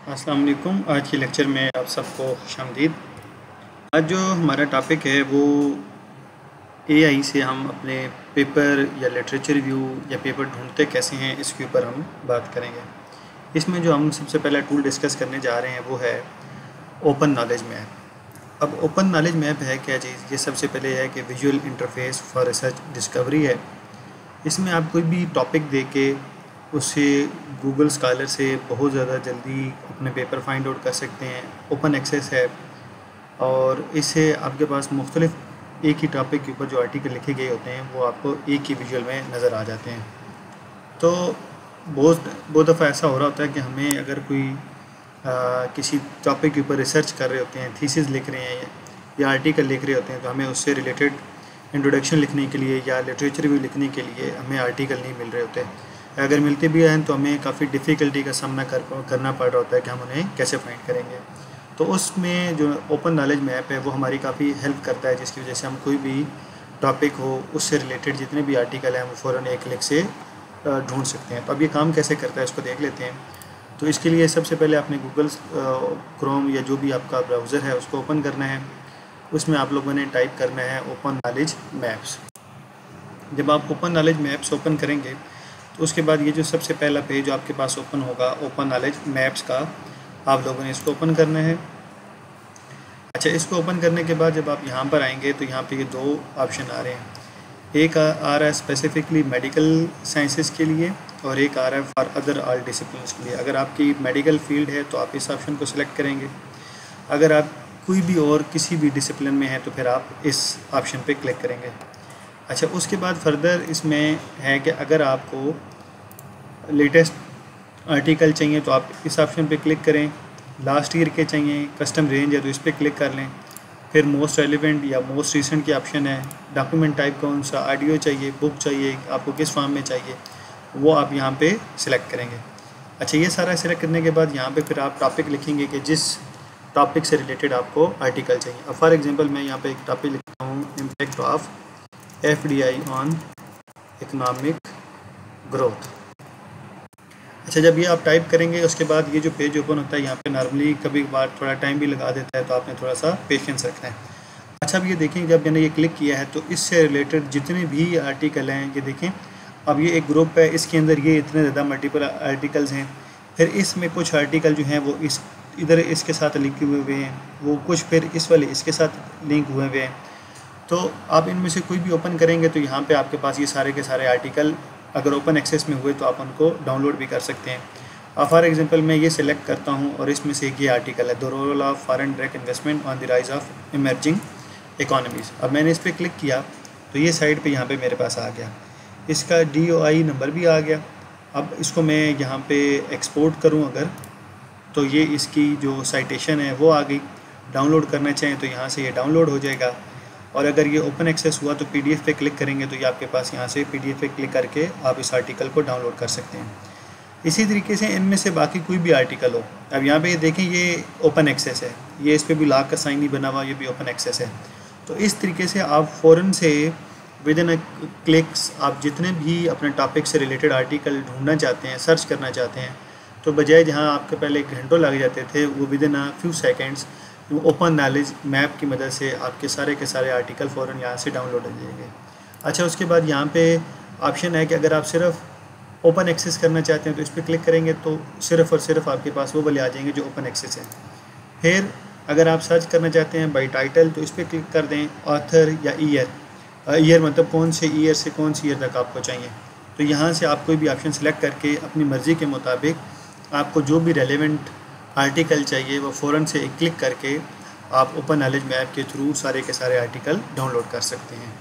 अस्सलाम वालेकुम। आज के लेक्चर में आप सबको खुशामदीद। आज जो हमारा टॉपिक है वो एआई से हम अपने पेपर या लिटरेचर रिव्यू या पेपर ढूंढते कैसे हैं, इसके ऊपर हम बात करेंगे। इसमें जो हम सबसे पहला टूल डिस्कस करने जा रहे हैं वो है ओपन नॉलेज मैप। अब ओपन नॉलेज मैप है क्या चीज़? ये सबसे पहले है कि visual interface for research discovery है। इसमें आप कोई भी टॉपिक दे के उससे गूगल स्कॉलर से बहुत ज़्यादा जल्दी अपने पेपर फाइंड आउट कर सकते हैं। ओपन एक्सेस है और इससे आपके पास मुख्तलिफ एक ही टॉपिक के ऊपर जो आर्टिकल लिखे गए होते हैं वो आपको एक ही विजुअल में नज़र आ जाते हैं। तो बहुत दफ़ा ऐसा हो रहा होता है कि हमें अगर कोई किसी टॉपिक के ऊपर रिसर्च कर रहे होते हैं, थीसिस लिख रहे हैं या आर्टिकल लिख रहे होते हैं, तो हमें उससे रिलेटेड इंट्रोडक्शन लिखने के लिए या लिटरेचर रिव्यू लिखने के लिए हमें आर्टिकल नहीं मिल रहे होते। अगर मिलते भी हैं तो हमें काफ़ी डिफ़िकल्टी का सामना करना पड़ रहा होता है कि हम उन्हें कैसे फाइंड करेंगे। तो उसमें जो ओपन नॉलेज मैप है वो हमारी काफ़ी हेल्प करता है, जिसकी वजह से हम कोई भी टॉपिक हो उससे रिलेटेड जितने भी आर्टिकल हैं वो फ़ौरन एक क्लिक से ढूंढ सकते हैं। तो अब ये काम कैसे करता है इसको देख लेते हैं। तो इसके लिए सबसे पहले आपने गूगल क्रोम या जो भी आपका ब्राउज़र है उसको ओपन करना है। उसमें आप लोगों ने टाइप करना है ओपन नॉलेज मैप्स। जब आप ओपन नॉलेज मैप्स ओपन करेंगे तो उसके बाद ये जो सबसे पहला पेज जो आपके पास ओपन होगा ओपन नॉलेज मैप्स का, आप लोगों ने इसको ओपन करना है। अच्छा, इसको ओपन करने के बाद जब आप यहाँ पर आएंगे तो यहाँ पे ये दो ऑप्शन आ रहे हैं। एक आ रहा है स्पेसिफिकली मेडिकल साइंसेस के लिए और एक आ रहा है फॉर अदर ऑल डिसिप्लिन्स के लिए। अगर आपकी मेडिकल फील्ड है तो आप इस ऑप्शन को सिलेक्ट करेंगे। अगर आप कोई भी और किसी भी डिसिप्लिन में है तो फिर आप इस ऑप्शन पे क्लिक करेंगे। अच्छा, उसके बाद फर्दर इसमें है कि अगर आपको लेटेस्ट आर्टिकल चाहिए तो आप इस ऑप्शन पे क्लिक करें। लास्ट ईयर के चाहिए, कस्टम रेंज है तो इस पर क्लिक कर लें। फिर मोस्ट रेलिवेंट या मोस्ट रिसेंट की ऑप्शन है। डॉक्यूमेंट टाइप कौन सा, ऑडियो चाहिए, बुक चाहिए, आपको किस फॉर्म में चाहिए, वो आप यहाँ पे सिलेक्ट करेंगे। अच्छा, ये सारा सिलेक्ट करने के बाद यहाँ पे फिर आप टॉपिक लिखेंगे कि जिस टॉपिक से रिलेटेड आपको आर्टिकल चाहिए। अब फॉर एग्जांपल मैं यहाँ पे एक टॉपिक लिखता हूँ, impact of FDI on economic growth. अच्छा, जब ये आप टाइप करेंगे उसके बाद ये जो पेज ओपन होता है यहाँ पे नॉर्मली कभी कभार थोड़ा टाइम भी लगा देता है, तो आपने थोड़ा सा पेशेंस रखना है। अच्छा, अब ये देखें जब मैंने ये क्लिक किया है तो इससे रिलेटेड जितने भी आर्टिकल हैं ये देखें। अब ये एक ग्रुप है, इसके अंदर ये इतने ज़्यादा मल्टीपल आर्टिकल्स हैं। फिर इसमें कुछ आर्टिकल जो हैं वो इधर इसके साथ लिंक हुए हैं, वो कुछ फिर इस वाले इसके साथ लिंक हुए हैं। तो आप इनमें से कोई भी ओपन करेंगे तो यहाँ पे आपके पास ये सारे के सारे आर्टिकल अगर ओपन एक्सेस में हुए तो आप उनको डाउनलोड भी कर सकते हैं। अब फॉर एग्जांपल मैं ये सिलेक्ट करता हूँ और इसमें से एक ये आर्टिकल है, the role of foreign direct investment on the rise of emerging economies. अब मैंने इस पर क्लिक किया तो ये साइड पे यहाँ पे मेरे पास आ गया, इसका DOI नंबर भी आ गया। अब इसको मैं यहाँ पे एक्सपोर्ट करूँ अगर, तो ये इसकी जो साइटेशन है वो आ गई। डाउनलोड करना चाहें तो यहाँ से ये डाउनलोड हो जाएगा। और अगर ये ओपन एक्सेस हुआ तो PDF पे क्लिक करेंगे तो ये आपके पास यहाँ से PDF पे क्लिक करके आप इस आर्टिकल को डाउनलोड कर सकते हैं। इसी तरीके से इनमें से बाकी कोई भी आर्टिकल हो, अब यहाँ पे ये देखें ये ओपन एक्सेस है, ये इस पर भी लॉक का साइन नहीं बना हुआ, ये भी ओपन एक्सेस है। तो इस तरीके से आप फ़ौरन से विदिन क्लिक्स आप जितने भी अपने टॉपिक से रिलेटेड आर्टिकल ढूंढना चाहते हैं, सर्च करना चाहते हैं, तो बजाय जहाँ आपके पहले घंटों लग जाते थे वो within a few seconds open knowledge map की मदद से आपके सारे के सारे आर्टिकल फ़ौरन यहाँ से डाउनलोड हो जाएंगे। अच्छा, उसके बाद यहाँ पे ऑप्शन है कि अगर आप सिर्फ ओपन एक्सेस करना चाहते हैं तो इस पर क्लिक करेंगे तो सिर्फ़ और सिर्फ आपके पास वो वाले आ जाएंगे जो ओपन एक्सेस हैं। फिर अगर आप सर्च करना चाहते हैं बाई टाइटल तो इस पर क्लिक कर दें, ऑथर या ईयर मतलब कौन से ईयर से कौन सी ईयर तक आपको चाहिए। तो यहाँ से आप कोई भी ऑप्शन सेलेक्ट करके अपनी मर्ज़ी के मुताबिक आपको जो भी रेलेवेंट आर्टिकल चाहिए वो फ़ौरन से एक क्लिक करके आप ओपन नॉलेज मैप के थ्रू सारे के सारे आर्टिकल डाउनलोड कर सकते हैं।